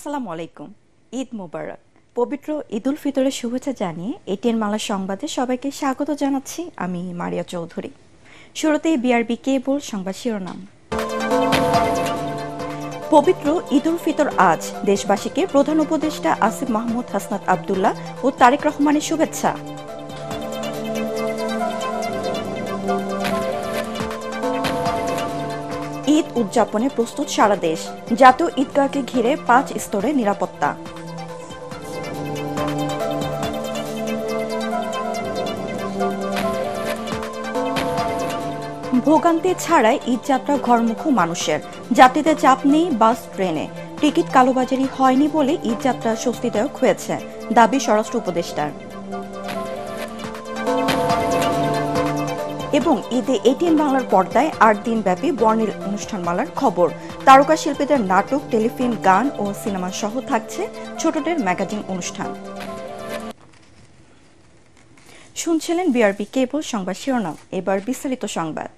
আসসালামু আলাইকুম। ঈদ মোবারক। পবিত্র ঈদ উল ফিতরের শুভেচ্ছা জানিয়ে এটিএন বাংলা সংবাদে সবাইকে স্বাগত জানাচ্ছি আমি মারিয়া চৌধুরী। শুরুতেই বিআরবি কেবল সংবাদ শিরোনাম। পবিত্র ঈদ উল ফিতর আজ, দেশবাসীকে প্রধান উপদেষ্টা আসিফ মাহমুদ হাসনাত আবদুল্লাহ ও তারেক রহমানের শুভেচ্ছা। ঈদ উদযাপনে প্রস্তুত সারা দেশ, জাতীয় ঈদগাহকে ঘিরে 5 স্তরে নিরাপত্তা। ভোগান্তি ছাড়াই ঈদযাত্রা ঘরমুখো মানুষের, যাত্রীদের চাপ নেই বাস ট্রেনে, টিকিট কালোবাজারি হয়নি বলে ঈদযাত্রা স্বস্তিদায়ক হয়েছে, দাবি স্বরাষ্ট্র উপদেষ্টার। এবং ঈদে এটিএন বাংলার পর্দায় 8 দিনব্যাপী বর্ণিল অনুষ্ঠানমালার খবর। তারকা শিল্পীদের নাটক, টেলিফিল্ম, গান ও সিনেমা সহ থাকছে ছোটদের ম্যাগাজিন অনুষ্ঠান। শুনছিলেন বিআরবি কেবল সংবাদ শিরোনাম, এবার বিস্তারিত সংবাদ।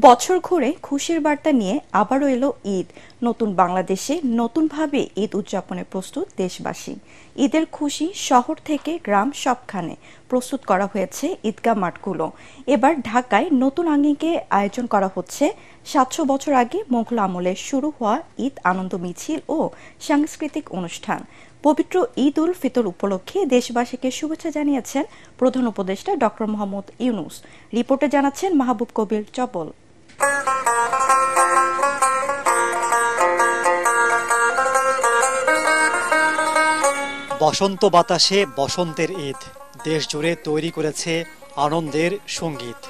বছর ঘুরে খুশির বার্তা নিয়ে আবারও এলো ঈদ। নতুন বাংলাদেশে নতুনভাবে ঈদ উদযাপনে প্রস্তুত দেশবাসী। ঈদের খুশি শহর থেকে গ্রাম সবখানে প্রস্তুত করা হয়েছে ঈদগাহ মাঠগুলো। এবার ঢাকায় নতুন আঙ্গিকে আয়োজন করা হচ্ছে 700 বছর আগে মোগল আমলে শুরু হওয়া ঈদ আনন্দ মিছিল ও সাংস্কৃতিক অনুষ্ঠান। পবিত্র ঈদ উল ফিতর উপলক্ষে দেশবাসীকে শুভেচ্ছা জানিয়েছেন প্রধান উপদেষ্টা ডক্টর মোহাম্মদ ইউনূস। রিপোর্টে জানাচ্ছেন মাহবুব কবির চপল। বসন্ত বাতাসে বসন্তের ঈদ দেশ জুড়ে তৈরি করেছে আনন্দের সঙ্গীত।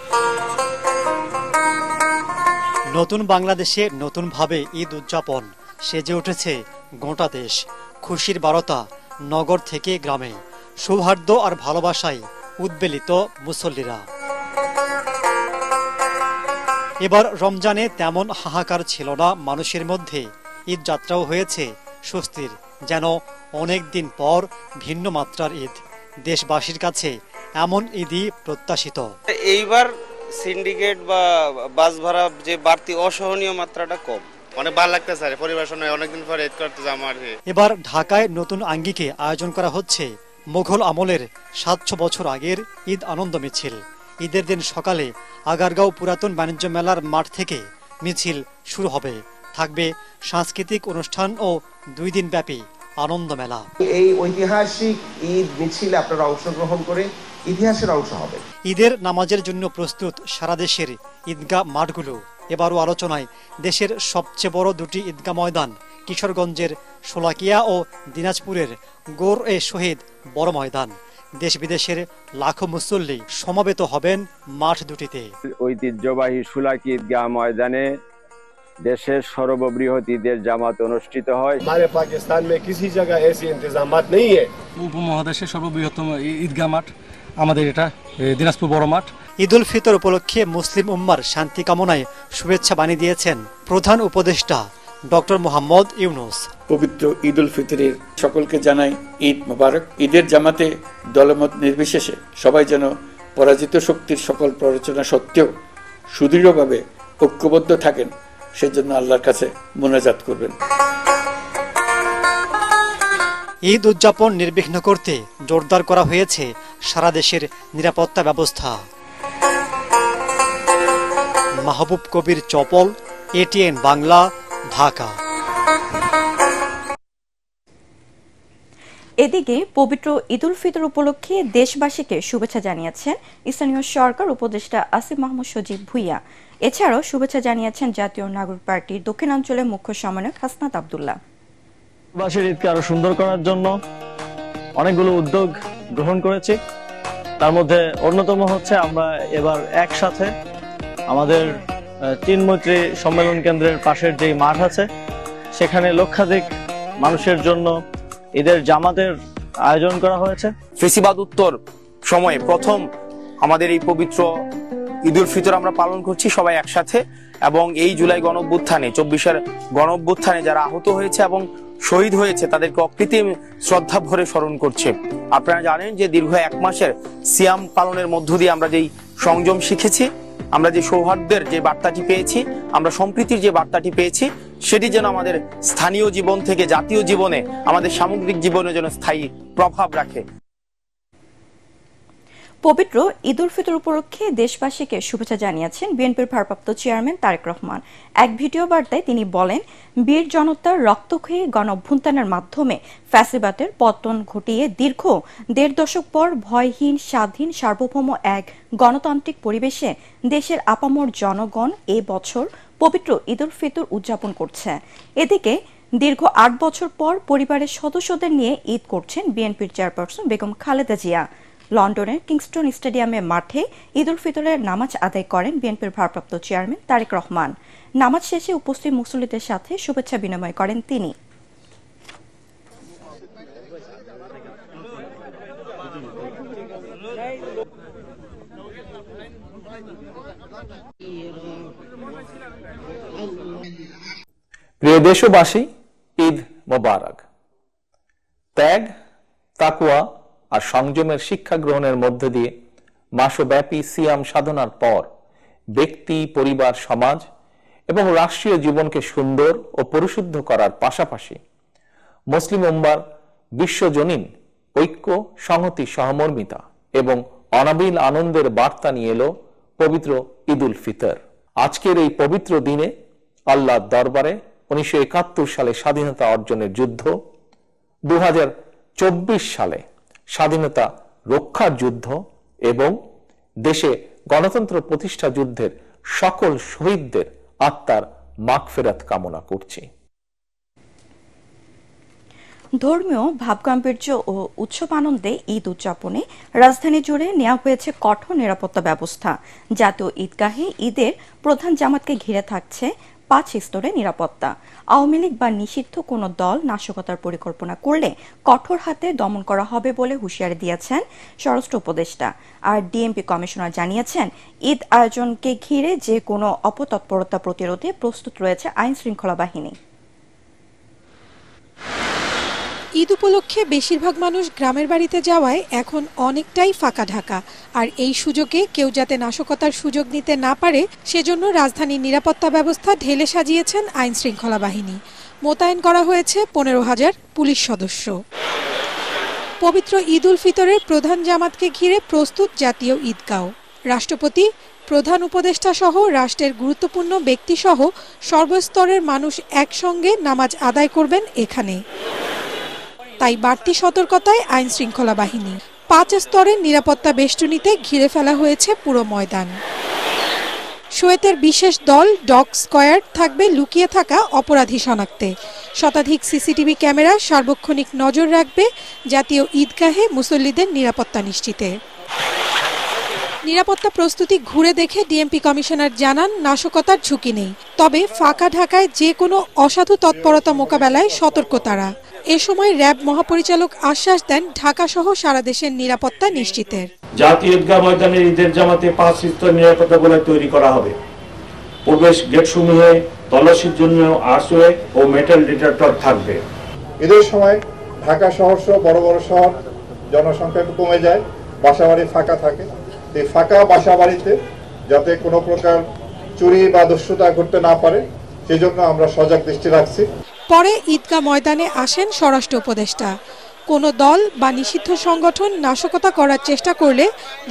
নতুন বাংলাদেশে নতুনভাবে ঈদ উদযাপন সেজে উঠেছে গোটা দেশ। খুশির বারতা নগর থেকে গ্রামে, সৌহার্দ্য আর ভালোবাসায় উদ্বেলিত মুসল্লিরা। এবার রমজানে তেমন হাহাকার ছিল না মানুষের মধ্যে, ঈদ যাত্রাও হয়েছে স্বস্তির, যেন অনেক দিন পর ভিন্ন মাত্রার ঈদ। দেশবাসীর কাছে এমন ঈদই প্রত্যাশিত। এইবার সিন্ডিকেট বা বাস ভাড়া যে বাড়তি অসহনীয় মাত্রাটা কম, অনেক ভালো লাগতেছে স্যার। পরিবার সঙ্গে অনেকদিন পরে ঈদ করতে যাওয়া। এবার ঢাকায় নতুন আঙ্গিকে আয়োজন করা হচ্ছে মোগল আমলের 700 বছর আগের ঈদ আনন্দ মিছিল। ঈদের দিন সকালে আগারগাঁও পুরাতন বাণিজ্য মেলার মাঠ থেকে মিছিল শুরু হবে। থাকবে সাংস্কৃতিক অনুষ্ঠান ও 2 দিন ব্যাপী আনন্দ মেলা। এই ঐতিহাসিক ঈদ মিছিলে আপনারা অংশগ্রহণ করে ইতিহাসের অংশ হবে। ঈদের নামাজের জন্য প্রস্তুত সারা দেশের ঈদগাহ মাঠগুলো। এবারও আলোচনায় দেশের সবচেয়ে বড় 2টি ঈদগাহ ময়দান, কিশোরগঞ্জের শোলাকিয়া ও দিনাজপুরের গোর-এ শহীদ বড় ময়দান। দেশ বিদেশের লাখো মুসল্লি সমবেত হবেন মাঠ দুটিতে। ঐতিহ্যবাহী শোলাকিয়া ঈদগাহ ময়দানে দেশের সর্ববৃহৎ ঈদের জামাত অনুষ্ঠিত হয়। हमारे पाकिस्तान में किसी जगह ऐसी इंतजामात नहीं है। উপমহাদেশের সর্ববৃহত্তম ঈদগাহ মাঠ আমাদের এটা দিনাজপুর বড় মাঠ। ঈদ উল ফিতর উপলক্ষে মুসলিম উম্মার শান্তি কামনায় শুভেচ্ছা বাণী দিয়েছেন প্রধান উপদেষ্টা ডক্টর মোহাম্মদ ইউনূস। পবিত্র ঈদ উল ফিতরের সকলকে জানাই ঈদ মোবারক। ঈদের জামাতে দলমত নির্বিশেষে সবাই যেন পরাজিত শক্তির সকল প্ররোচনা সত্ত্বেও সুদৃঢ়ভাবে ঐক্যবদ্ধ থাকেন, সেজন্য আল্লাহর কাছে মোনাজাত করবেন। ঈদ উদযাপন নির্বিঘ্ন করতে জোরদার করা হয়েছে সারা দেশের নিরাপত্তা ব্যবস্থা। মাহবুব কবির চপল, এটিএন বাংলা, ঢাকা। এদিকে পবিত্র ঈদ উল ফিতর উপলক্ষে দেশবাসীকে শুভেচ্ছা জানিয়েছেন স্থানীয় সরকার উপদেষ্টা আসিফ মাহমুদ সজীব ভুইয়া। এছাড়াও শুভেচ্ছা জানিয়েছেন জাতীয় নাগরিক পার্টির দক্ষিণাঞ্চলের মুখ্য সমন্বয়ক হাসনাত আবদুল্লাহ। বাসের ঈদকে আরো সুন্দর করার জন্য অনেকগুলো উদ্যোগ গ্রহণ করেছি। তার মধ্যে অন্যতম হচ্ছে আমরা এবার একসাথে আমাদের 3 মৈত্রী সম্মেলন কেন্দ্রের পাশের যে মাঠ আছে সেখানে লক্ষাধিক মানুষের জন্য ঈদের জামাতের আয়োজন করা হয়েছে। ফেসিবাদ উত্তর সময়ে প্রথম আমাদের এই পবিত্র ঈদ উল ফিতর আমরা পালন করছি সবাই একসাথে, এবং এই জুলাই গণঅভ্যুত্থানে 24-এর গণঅভ্যুত্থানে যারা আহত হয়েছে এবং শহীদ হয়েছে তাদেরকে অকৃত্রিম শ্রদ্ধা ভরে স্মরণ করছে। আপনারা জানেন যে দীর্ঘ 1 মাসের সিয়াম পালনের মধ্য দিয়ে আমরা যেই সংযম শিখেছি, আমরা যে সৌহার্দ্যের যে বার্তাটি পেয়েছি, আমরা সম্প্রীতির যে বার্তাটি পেয়েছি, সেটি যেন আমাদের স্থানীয় জীবন থেকে জাতীয় জীবনে, আমাদের সামগ্রিক জীবনে যেন স্থায়ী প্রভাব রাখে। পবিত্র ঈদ উল ফিতর উপলক্ষে দেশবাসীকে শুভেচ্ছা জানিয়েছেন বিএনপির ভারপ্রাপ্ত চেয়ারম্যান তারেক রহমান। এক ভিডিও বার্তায় তিনি বলেন, বীর জনতার রক্তক্ষয়ী গণঅভ্যুত্থানের মাধ্যমে ফ্যাসিবাদের পতন ঘটিয়ে দীর্ঘ ১.৫ দশক পর ভয়হীন, স্বাধীন, সার্বভৌম এক গণতান্ত্রিক পরিবেশে দেশের আপামর জনগণ এ বছর পবিত্র ঈদ উল ফিতর উদযাপন করছে। এদিকে দীর্ঘ ৮ বছর পর পরিবারের সদস্যদের নিয়ে ঈদ করছেন বিএনপির চেয়ারপারসন বেগম খালেদা জিয়া। লন্ডনের কিংস্টন স্টেডিয়ামে মাঠে ঈদ উল ফিতরের নামাজ আদায় করেন বিএনপির ভারপ্রাপ্ত চেয়ারম্যান তারেক রহমান। নামাজ শেষে উপস্থিত মুসল্লিদের সাথে শুভেচ্ছা বিনিময় করেন তিনি। প্রিয় দেশবাসী, ঈদ মোবারক। ত্যাগ, তাকওয়া আর সংযমের শিক্ষা গ্রহণের মধ্য দিয়ে মাসব্যাপী সিয়াম সাধনার পর ব্যক্তি, পরিবার, সমাজ এবং রাষ্ট্রীয় জীবনকে সুন্দর ও পরিশুদ্ধ করার পাশাপাশি মুসলিম উম্মার বিশ্বজনীন ঐক্য, সংহতি, সহমর্মিতা এবং অনাবিল আনন্দের বার্তা নিয়ে এলো পবিত্র ঈদ উল ফিতর। আজকের এই পবিত্র দিনে আল্লাহর দরবারে 1971 সালে স্বাধীনতা অর্জনের যুদ্ধ, 2024 সালে স্বাধীনতা রক্ষার যুদ্ধ এবং দেশে গণতন্ত্র প্রতিষ্ঠা যুদ্ধের সকল শহীদদের আত্মার মাগফিরাত কামনা করছি। ধর্মীয় ভাবগাম্ভীর্য ও উৎসব আনন্দে ঈদ উদযাপনে রাজধানী জুড়ে নেওয়া হয়েছে কঠোর নিরাপত্তা ব্যবস্থা। জাতীয় ঈদগাহে ঈদের প্রধান জামাতকে ঘিরে থাকছে 5 স্তরের নিরাপত্তা। আওয়ামী লীগ বা নিষিদ্ধ কোনো দল নাশকতার পরিকল্পনা করলে কঠোর হাতে দমন করা হবে বলে হুঁশিয়ারি দিয়েছেন স্বরাষ্ট্র উপদেষ্টা। আর ডিএমপি কমিশনার জানিয়েছেন, ঈদ আয়োজনকে ঘিরে যে কোনো অপতৎপরতা প্রতিরোধে প্রস্তুত রয়েছে আইন শৃঙ্খলা বাহিনী। ঈদ উপলক্ষে বেশিরভাগ মানুষ গ্রামের বাড়িতে যাওয়ায় এখন অনেকটাই ফাঁকা ঢাকা। আর এই সুযোগে কেউ যাতে নাশকতার সুযোগ নিতে না পারে, সেজন্য রাজধানীর নিরাপত্তা ব্যবস্থা ঢেলে সাজিয়েছেন আইন শৃঙ্খলা বাহিনী। মোতায়েন করা হয়েছে 15,000 পুলিশ সদস্য। পবিত্র ঈদ উল ফিতরের প্রধান জামাতকে ঘিরে প্রস্তুত জাতীয় ঈদগাহ। রাষ্ট্রপতি, প্রধান উপদেষ্টা সহ রাষ্ট্রের গুরুত্বপূর্ণ ব্যক্তিসহ সর্বস্তরের মানুষ একসঙ্গে নামাজ আদায় করবেন এখানে। তাই বাড়তি সতর্কতায় আইন শৃঙ্খলা বাহিনী। 5 স্তরের নিরাপত্তা বেষ্টনীতে ঘিরে ফেলা হয়েছে পুরো ময়দান। সোয়েতের বিশেষ দল ডগ স্কোয়াড থাকবে লুকিয়ে থাকা অপরাধী শনাক্তে। শতাধিক সিসিটিভি ক্যামেরা সার্বক্ষণিক নজর রাখবে জাতীয় ঈদগাহে মুসল্লিদের নিরাপত্তা নিশ্চিতে। নিরাপত্তা প্রস্তুতি ঘুরে দেখে ডিএমপি কমিশনার জানান, নাশকতার ঝুঁকি নেই, তবে ফাঁকা ঢাকায় যে কোনো অসাধু তৎপরতা মোকাবেলায় সতর্ক তারা। এ সময় র্যাব মহাপরিচালক আশ্বাস দেন ঢাকা সহ সারা দেশের নিরাপত্তা নিশ্চিতের। জাতীয় ঈদগাহ ময়দানে ঈদের জামাতে 5 স্তর নিরাপত্তা বলয় তৈরি করা হবে। প্রবেশ গেট সমূহে তল্লাশির জন্য আরসওয়ে ও মেটাল ডিটেক্টর থাকবে। ঈদের সময় ঢাকা শহর সহ বড় বড় শহর জনসংখ্যা একটু কমে যায়, বাসাবাড়ি ফাঁকা থাকে। এই ফাঁকা বাসাবাড়িতে যাতে কোনো প্রকার চুরি বা দস্যুতা ঘটতে না পারে, সেজন্য আমরা সজাগ দৃষ্টি রাখছি। পরে ঈদগাহ ময়দানে আসেন স্বরাষ্ট্র উপদেষ্টা। কোনো দল বা নিষিদ্ধ সংগঠন নাশকতা করার চেষ্টা করলে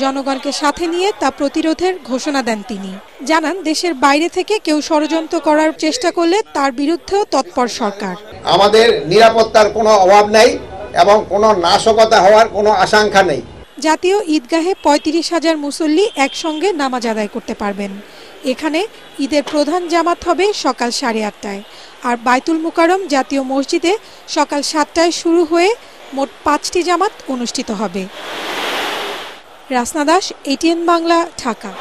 জনগণকে সাথে নিয়ে তা প্রতিরোধের ঘোষণা দেন তিনি। জানান, দেশের বাইরে থেকে কেউ ষড়যন্ত্র করার চেষ্টা করলে তার বিরুদ্ধেও তৎপর সরকার। আমাদের নিরাপত্তার কোনো অভাব নেই এবং কোনো নাশকতা হওয়ার কোনো আশঙ্কা নেই। জাতীয় ঈদগাহে 35,000 মুসল্লি একসঙ্গে নামাজ আদায় করতে পারবেন। এখানে ঈদের প্রধান জামাত হবে সকাল 8:30টায়, আর বাইতুল মুকাররম জাতীয় মসজিদে সকাল 7টায় শুরু হয়ে মোট 5টি জামাত অনুষ্ঠিত হবে। রাসনা দাস, ATN বাংলা, ঢাকা।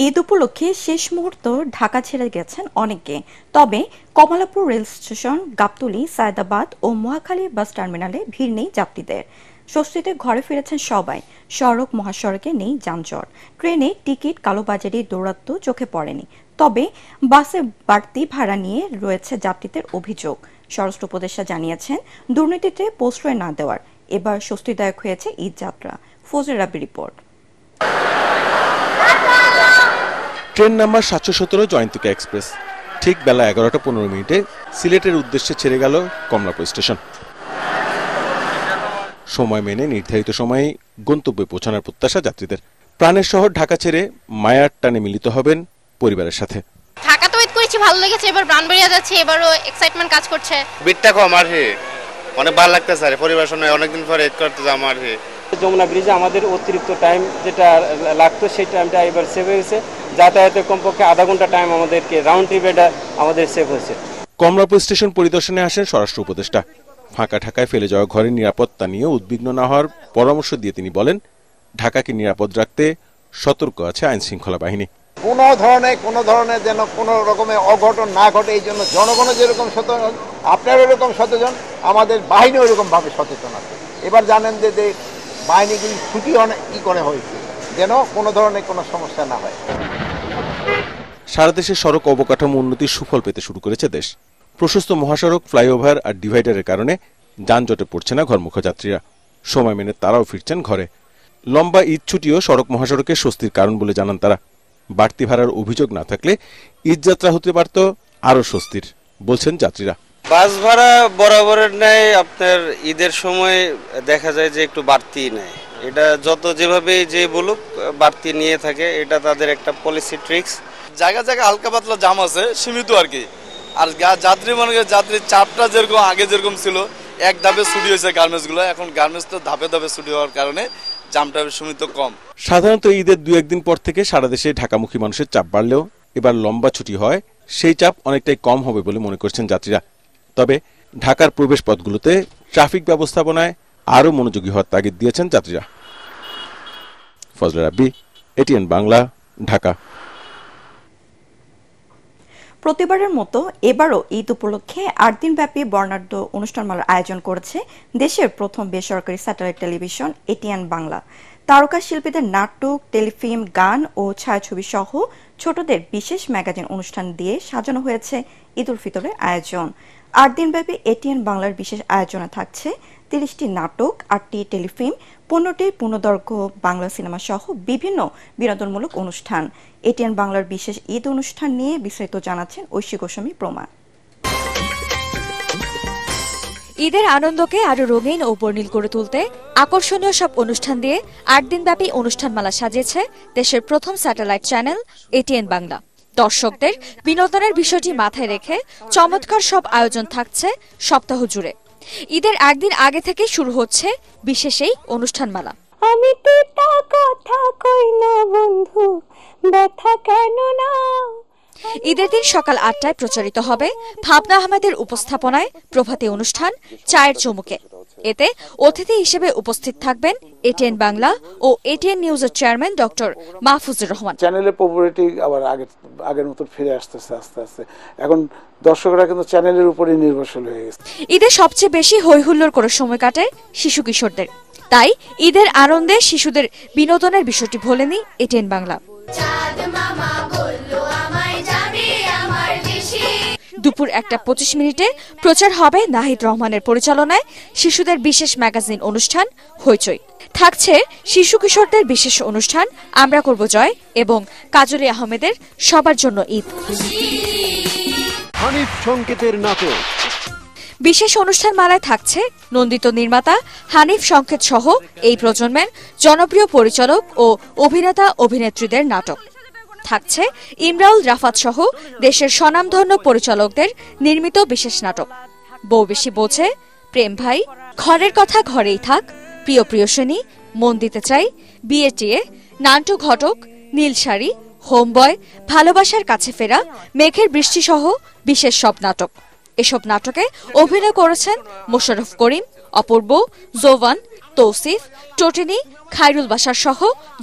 ঈদ উপলক্ষে শেষ মুহূর্ত ঢাকা ছেড়ে গেছেন অনেকে। তবে কমলাপুর রেল স্টেশন, গাবতলী, সায়দাবাদ ও মহাখালী বাস টার্মিনালে ভিড় নেই যাত্রীদের। স্বস্তিতে ঘরে ফিরেছেন সবাই। সড়ক মহাসড়কে নেই যানজট। ট্রেনে টিকিট কালোবাজারি দৌরাত্ম্য চোখে পড়েনি। তবে বাসে বাড়তি ভাড়া নিয়ে রয়েছে যাত্রীদের অভিযোগ। স্বরাষ্ট্র উপদেষ্টা জানিয়েছেন, দুর্নীতিতে প্রশ্রয় না দেওয়ার এবার স্বস্তিদায়ক হয়েছে ঈদ যাত্রা। Fazle Rabbi report. Train number 717 Jayantika express ঠিক বেলা 11:15 সিলেটের উদ্দেশ্যে ছেড়ে গেল কমলাপুর স্টেশন। সময় মেনে নির্ধারিত সময়ে গন্তব্যে পৌঁছানোর প্রত্যাশা যাত্রীদের। প্রাণের শহর ঢাকা ছেড়ে মায়ার টানে মিলিত হবেন পরিবারের সাথে। ঢাকা তো ওয়েট করেছি, ভালো লেগেছে, এবার ব্রাহ্মণবাড়িয়া যাচ্ছি, এবারও এক্সাইটমেন্ট কাজ করছে। বিটটা কম আর অনেক ভালো লাগতেছে আর পরিবার সঙ্গে অনেকদিন পরে ঈদ করতে যাওয়া আমার যমুনা ব্রিজে আমাদের অতিরিক্ত টাইম যেটা লাগতো সেই টাইমটা এবার সেভ হয়েছে। যাতায়াতে কমপক্ষে আধা ঘন্টা টাইম আমাদেরকে রাউন্ড ট্রিপ এটা আমাদের সেভ হয়েছে। কমলাপুর স্টেশন পরিদর্শনে আসেন স্বরাষ্ট্র উপদেষ্টা। ফাঁকা ঢাকায় ফেলে যাওয়া ঘরের নিরাপত্তা নিয়ে উদ্বিগ্ন না হওয়ার পরামর্শ দিয়ে তিনি বলেন, ঢাকাকে নিরাপদ রাখতে সতর্ক আছে আইন শৃঙ্খলা বাহিনী। কোনো ধরনের যেন কোনো রকমের অঘটন না ঘটে, এই জন্য জনগণও যেরকম সচেতন, আপনারা এরকম সচেতন, আমাদের বাহিনী ওইরকম ভাবে সচেতন আছে। এবার জানেন যে বাহিনীগুলি ছুটি অনেক করে হয়েছে, যেন কোনো ধরনের কোনো সমস্যা না হয়। সারা দেশে সড়ক অবকাঠামো উন্নতির সুফল পেতে শুরু করেছে দেশ। প্রশস্ত মহাসড়ক, ফ্লাইওভার আর ডিভাইডারের কারণে যানজটে পড়ছে না ঘরমুখ যাত্রীরা। সময় মেনে তারাও ফিরছেন ঘরে। লম্বা ঈদ ছুটিও সড়ক মহাসড়কের স্বস্তির কারণ বলে জানান তারা। বাড়তি ভাড়ার অভিযোগ না থাকলে ঈদ যাত্রা হতে পারত আরো স্বস্তির, বলছেন যাত্রীরা। বাস ভাড়া বরাবরের ন্যায় আপনার ঈদের সময় দেখা যায় যে একটু বাড়তি নেয়। এটা যত যেভাবে যে বলুক বাড়তি নিয়ে থাকে, এটা তাদের একটা পলিসি ট্রিক্স। জায়গা হালকা পাতলা জাম আছে, সীমিত আর কি। আর যাত্রীর চাপটা যেরকম আগে যেরকম ছিল, এক ধাপে ছুটি হয়েছে গার্মেন্টস গুলো, এখন গার্মেন্টস তো ধাপে ছুটি হওয়ার কারণে জামটা সীমিত কম। সাধারণত ঈদের 2-1 দিন পর থেকে সারা দেশে ঢাকামুখী মানুষের চাপ বাড়লেও এবার লম্বা ছুটি হয়, সেই চাপ অনেকটাই কম হবে বলে মনে করছেন যাত্রীরা। তবে ঢাকার প্রবেশ পথগুলোতে ট্রাফিক ব্যবস্থাপনায় আরো মনোযোগী হওয়ার তাগিদ দিয়েছেন যাত্রীরা। ফজলে রাব্বি, এটিএন বাংলা, ঢাকা। প্রতিবারের মতো এবারও ঈদ উপলক্ষে 8 দিনব্যাপী বর্ণাঢ্য অনুষ্ঠানমালার আয়োজন করেছে দেশের প্রথম বেসরকারি স্যাটেলাইট টেলিভিশন এটিএন বাংলা। তারকা শিল্পীদের নাটক, টেলিফিল্ম, গান ও ছায়াছবি সহ ছোটদের বিশেষ ম্যাগাজিন অনুষ্ঠান দিয়ে সাজানো হয়েছে ঈদ উল ফিতরের আয়োজন। 8 দিনব্যাপী এটিএন বাংলার বিশেষ আয়োজনে থাকছে 30টি নাটক, 8টি টেলিফিল্ম, 15টি পূর্ণদৈর্ঘ্য বাংলা সিনেমা সহ বিভিন্ন বিনোদনমূলক অনুষ্ঠান। এটিএন বাংলার বিশেষ ঈদ অনুষ্ঠান নিয়ে বিস্তারিত জানাচ্ছেন ঐশী গোস্বামী প্রমা। ঈদের আনন্দকে আরো রঙিন ও বর্ণিল করে তুলতে আকর্ষণীয় সব অনুষ্ঠান দিয়ে 8 দিনব্যাপী অনুষ্ঠানমালা সাজিয়েছে দেশের প্রথম স্যাটেলাইট চ্যানেল এটিএন বাংলা। দর্শকদের বিনোদনের বিষয়টি মাথায় রেখে চমৎকার সব আয়োজন থাকছে সপ্তাহ জুড়ে। ঈদের একদিন আগে থেকে শুরু হচ্ছে বিশেষ এই অনুষ্ঠানমালা। আমি পিতা কথা কই না বন্ধু, ব্যথা কেন না। ঈদের দিন সকাল 8টায় প্রচারিত হবে ভাবনা আহমেদের উপস্থাপনায় প্রভাতী অনুষ্ঠান চায়ের চুমুকে। এতে অতিথি হিসেবে উপস্থিত থাকবেন এটিএন বাংলা ও এটিএন নিউজের চেয়ারম্যান ডক্টর মাহফুজুর রহমান। চ্যানেলের পপুলারিটি আবার আগের মতো ফিরে আসতেছে আস্তে আস্তে। এখন দর্শকরা কিন্তু চ্যানেলের উপরই নির্ভরশীল হয়ে গেছে। ঈদে সবচেয়ে বেশি হইহুল্লোড় করে সময় কাটে শিশু কিশোরদের, তাই ঈদের আনন্দে শিশুদের বিনোদনের বিষয়টি ভোলেনি এটিএন বাংলা। দুপুর 1:25 প্রচার হবে নাহিদ রহমানের পরিচালনায় শিশুদের বিশেষ ম্যাগাজিন অনুষ্ঠান হইচই। থাকছে শিশু কিশোরদের বিশেষ অনুষ্ঠান আমরা করব জয় এবং কাজলী আহমেদের সবার জন্য ঈদ। হানিফ সংকেতের নাটক বিশেষ অনুষ্ঠানমালায় থাকছে নন্দিত নির্মাতা হানিফ সংকেত সহ এই প্রজন্মের জনপ্রিয় পরিচালক ও অভিনেতা অভিনেত্রীদের নাটক। থাকছে ইমরাউল রাফাত সহ দেশের স্বনামধন্য পরিচালকদের নির্মিত বিশেষ নাটক। বউ বেশি বোঝে, প্রেম ভাই, ঘরের কথা ঘরেই থাক, প্রিয় প্রিয়সিনী, মন দিতে চাই, বিয়ে টিয়ে, নান্টু ঘটক, নীলশাড়ি, হোমবয়, ভালোবাসার কাছে ফেরা, মেঘের বৃষ্টি সহ বিশেষ সব নাটক। এসব নাটকে অভিনয় করেছেন মোশাররফ করিম, অপূর্ব, জোভান, তৌসিফ, টোটেনি, খায়রুল বাশার সহ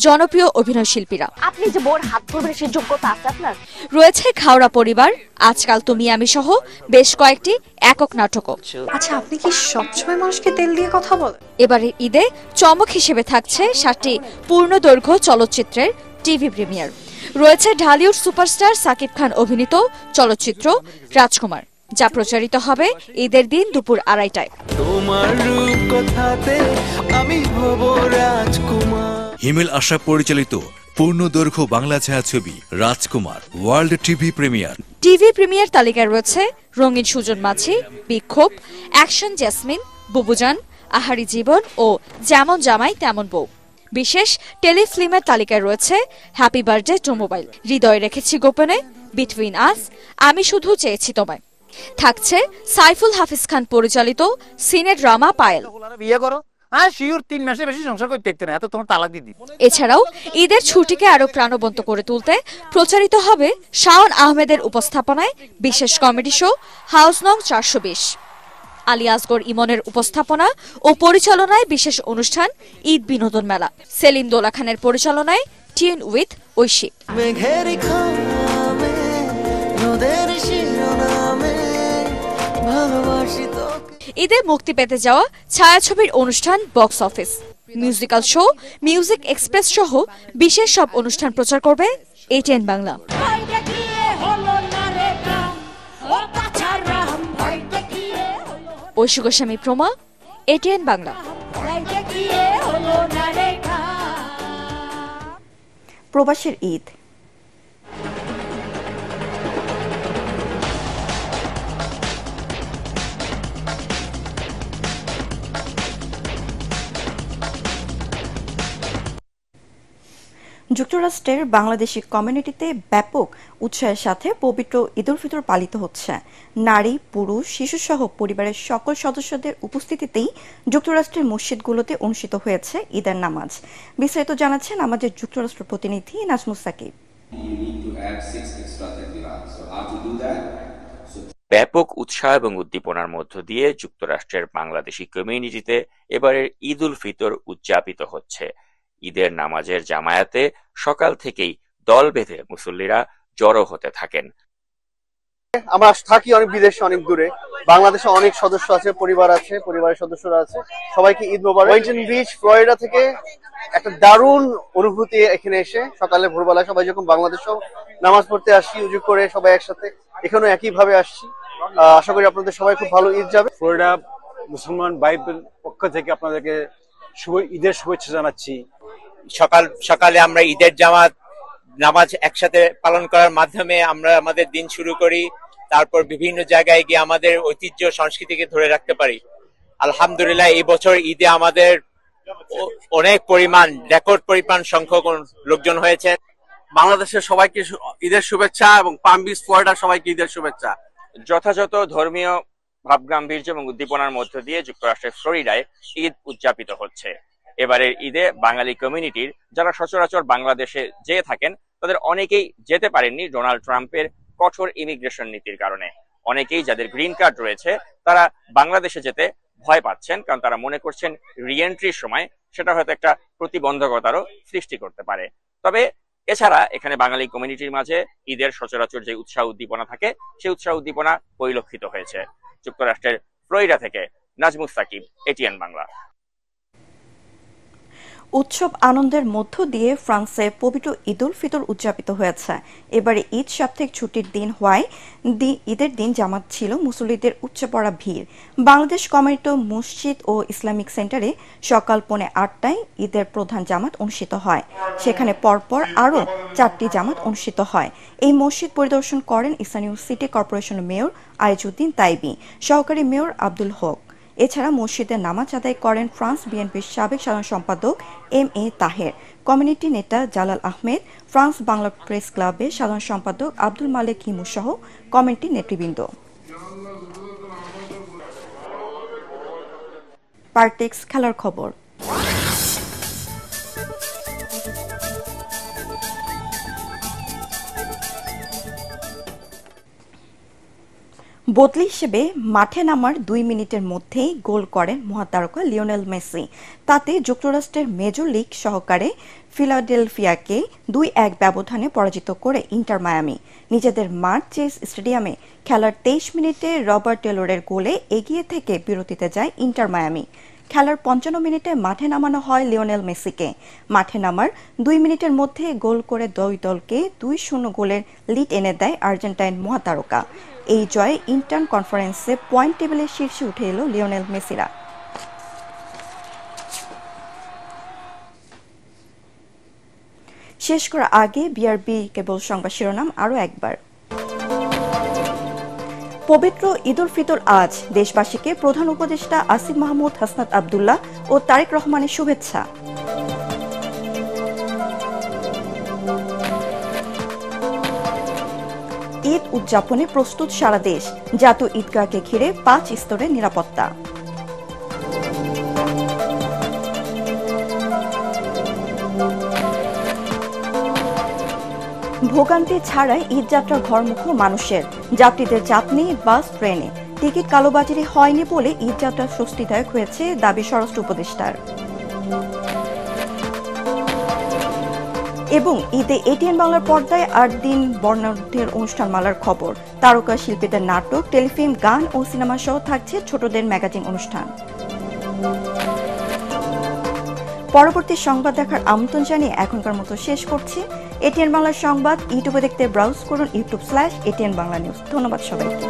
জনপ্রিয় অভিনয় শিল্পীরা। আপনি যে বোর হাত ধরবেন সেই যোগ্যতা আছে আপনার? রয়েছে খাওড়া পরিবার, আজকাল তুমি আমি সহ বেশ কয়েকটি একক নাটকও। আচ্ছা, আপনি কি সবসময় মানুষকে তেল দিয়ে কথা বলেন? এবারে ঈদে চমক হিসেবে থাকছে 7টি পূর্ণদৈর্ঘ্য চলচ্চিত্রের টিভি প্রিমিয়ার। রয়েছে ঢালিউড সুপারস্টার সাকিব খান অভিনীত চলচ্চিত্র রাজকুমার, যা প্রচারিত হবে ঈদের দিন দুপুর 2:30টায়। হিমেল আশা পরিচালিত পূর্ণদৈর্ঘ্য বাংলা ছায়াছবি Rajkumar world TV premiere. TV premiere তালিকায় রয়েছে রঙিন সুজন মাঝি, বিক্ষোভ, অ্যাকশন জেসমিন, বুবুজান, আহারি জীবন ও যেমন জামাই তেমন বউ। বিশেষ টেলিফিল্মের তালিকায় রয়েছে হ্যাপি বার্থডে টু মোবাইল, হৃদয় রেখেছি গোপনে, বিটুইন আস, আমি শুধু চেয়েছি তোমায়। থাকছে সাইফুল হাফিজ খান পরিচালিত সিনে ড্রামা পায়েল। এছাড়াও ঈদের ছুটিকে আরো প্রাণবন্ত করে তুলতে প্রচারিত হবে শাওন আহমেদের উপস্থাপনায় বিশেষ কমেডি শো হাউস নং 420। আলী আসগর ইমনের উপস্থাপনা ও পরিচালনায় বিশেষ অনুষ্ঠান ঈদ বিনোদন মেলা। সেলিম দোলা খানের পরিচালনায় টিউন উইথ ঐশী। ঈদে মুক্তি পেতে যাওয়া ছায়াছবির অনুষ্ঠান box office, musical show, music express সহ বিশেষ সব অনুষ্ঠান প্রচার করবে এটিএন বাংলা। ঐশী গোস্বামী প্রমা, এটিএন বাংলা। প্রবাসের ঈদ। যুক্তরাষ্ট্রের বাংলাদেশি কমিউনিটিতে ব্যাপক উৎসাহের সাথে পবিত্র ঈদুল ফিতর পালিত হচ্ছে। নারী, পুরুষ, শিশুসহ পরিবারের সকল সদস্যদের উপস্থিতিতেই যুক্তরাষ্ট্রের মসজিদগুলোতে অনুষ্ঠিত হয়েছে ঈদের নামাজ। বিস্তারিত জানাচ্ছেন আমাদের যুক্তরাষ্ট্র প্রতিনিধি নাজমুস সাকিব। ব্যাপক উৎসাহ এবং উদ্দীপনার মধ্য দিয়ে যুক্তরাষ্ট্রের বাংলাদেশি কমিউনিটিতে এবারের ঈদ উল ফিতর উদযাপিত হচ্ছে। ঈদের নামাজের জামায়াতে সকাল থেকেই দল বেঁধে মুসল্লিরা জড়ো হতে থাকেন। আমরা থাকি অনেক বিদেশে, অনেক দূরে। বাংলাদেশে অনেক সদস্য আছে, পরিবার আছে, পরিবারের সদস্যরা আছে। সবাইকে ঈদ মোবারক। ওয়েন্টন বিচ, ফ্লোরিডা থেকে একটা দারুণ অনুভূতি এখানে এসে সকালে ভোরবেলা সবাই যখন বাংলাদেশেও নামাজ পড়তে আসি, উজু করে সবাই একসাথে, এখানেও একই ভাবে আসছি। আশা করি আপনাদের সবাই খুব ভালো ঈদ যাবে। ফ্লোরিডা মুসলমান বাইবেল পক্ষ থেকে আপনাদেরকে ঈদের শুভেচ্ছা জানাচ্ছি। সকালে আমরা ঈদের নামাজ একসাথে পালন করার মাধ্যমে আমরা আমাদের দিন শুরু করি, তারপর বিভিন্ন জায়গায় গিয়ে আমাদের ঐতিহ্য সংস্কৃতিকে ধরে রাখতে পারি। আলহামদুলিল্লাহ এই বছর ঈদে আমাদের অনেক রেকর্ড পরিমাণ সংখ্যক লোকজন হয়েছে। বাংলাদেশের সবাইকে ঈদের শুভেচ্ছা এবং পাম বিচ ফ্লোরিডা সবাইকে ঈদের শুভেচ্ছা। যথাযথ ধর্মীয় ভাবগাম্ভীর্য এবং উদ্দীপনার মধ্য দিয়ে যুক্তরাষ্ট্রের ফ্লোরিডায় ঈদ উদযাপিত হচ্ছে। এবারের ঈদে বাঙালি কমিউনিটির যারা সচরাচর বাংলাদেশে যেয়ে থাকেন তাদের অনেকেই যেতে পারেননি ডোনাল্ড ট্রাম্পের কঠোর ইমিগ্রেশন নীতির কারণে। অনেকেই যাদের গ্রিন কার্ড রয়েছে তারা বাংলাদেশে যেতে ভয় পাচ্ছেন, কারণ তারা মনে করছেন রিএন্ট্রির সময় সেটা হয়তো একটা প্রতিবন্ধকতারও সৃষ্টি করতে পারে। তবে এছাড়া এখানে বাঙালি কমিউনিটির মাঝে ঈদের সচরাচর যে উৎসাহ উদ্দীপনা থাকে সেই উৎসাহ উদ্দীপনা পরিলক্ষিত হয়েছে। যুক্তরাষ্ট্রের ফ্লোরিডা থেকে নাজমুস সাকিব, এটিএন বাংলা। উৎসব আনন্দের মধ্য দিয়ে ফ্রান্সে পবিত্র ঈদুল ফিতর উদযাপিত হয়েছে। এবারে ঈদ সাপ্তাহিক ছুটির দিন হওয়ায় ঈদের দিন জামাত ছিল মুসল্লিদের উপচে পড়া ভিড়। বাংলাদেশ কমিউনিটি মসজিদ ও ইসলামিক সেন্টারে সকাল 8:30টায় ঈদের প্রধান জামাত অনুষ্ঠিত হয়। সেখানে পরপর আরও 4টি জামাত অনুষ্ঠিত হয়। এই মসজিদ পরিদর্শন করেন স্থানীয় সিটি কর্পোরেশনের মেয়র আইজউদ্দিন তাইবি, সহকারী মেয়র আব্দুল হক। এছাড়া মসজিদে নামাজ আদায় করেন ফ্রান্স বিএনপির সাবেক সাধারণ সম্পাদক MA তাহের, কমিউনিটি নেতা জালাল আহমেদ, ফ্রান্স বাংলা প্রেস ক্লাবের সাধারণ সম্পাদক আব্দুল মালেক হিমু সহ কমিউনিটি নেতৃবৃন্দ। পার্টেক্স খেলার খবর। বদলি হিসেবে মাঠে নামার 2 মিনিটের মধ্যেই গোল করেন মহাতারকা লিওনেল মেসি। তাতে যুক্তরাষ্ট্রের মেজর লিগ সহকারে ফিলাডেলফিয়াকে 2-1 ব্যবধানে পরাজিত করে ইন্টার মায়ামি। নিজেদের মাঠ চেস স্টেডিয়ামে খেলার 23 মিনিটে রবার্ট টেলরের গোলে এগিয়ে থেকে বিরতিতে যায় ইন্টার মায়ামি। খেলার ৫৫ মিনিটে মাঠে নামানো হয় লিওনেল মেসিকে। মাঠে নামার ২ মিনিটের মধ্যে গোল করে দুই দলকে ২-০ গোলের লিড এনে দেয় আর্জেন্টাইন মহাতারকা। এই জয়ে ইন্টার কনফারেন্সে পয়েন্ট টেবিলের শীর্ষে উঠে এলো লিওনেল মেসিরা। শেষ করার আগে বিআরবি কেবল সংবাদ শিরোনাম আরও একবার। পবিত্র ঈদ উল ফিতর আজ, দেশবাসীকে প্রধান উপদেষ্টা আসিফ মাহমুদ, হাসনাত আব্দুল্লাহ ও তারেক রহমানের শুভেচ্ছা। ঈদ উদযাপনে প্রস্তুত সারা দেশ, জাতীয় ঈদগাহকে ঘিরে ৫ স্তরের নিরাপত্তা। ভোগান্তি ছাড়াই ঈদযাত্রা ঘরমুখো মানুষের, যাত্রীদের চাপ নেই বাস ট্রেনে। টিকিট কালোবাজারি হয়নি বলে ঈদযাত্রা স্বস্তিদায়ক হয়েছে, দাবি স্বরাষ্ট্র উপদেষ্টার। এবং ঈদে এটিএন বাংলার পর্দায় ৮ দিন বর্ণাঢ্যের অনুষ্ঠানমালার খবর। তারকা শিল্পীদের নাটক, টেলিফিল্ম, গান ও সিনেমা সহ থাকছে ছোটদের ম্যাগাজিন অনুষ্ঠান। পরবর্তী সংবাদ দেখার আমন্ত্রণ জানিয়ে এখনকার মতো শেষ করছি। এটিএন বাংলার সংবাদ ইউটিউবে দেখতে ব্রাউজ করুন youtube/ATN Bangla News। ধন্যবাদ সবাইকে।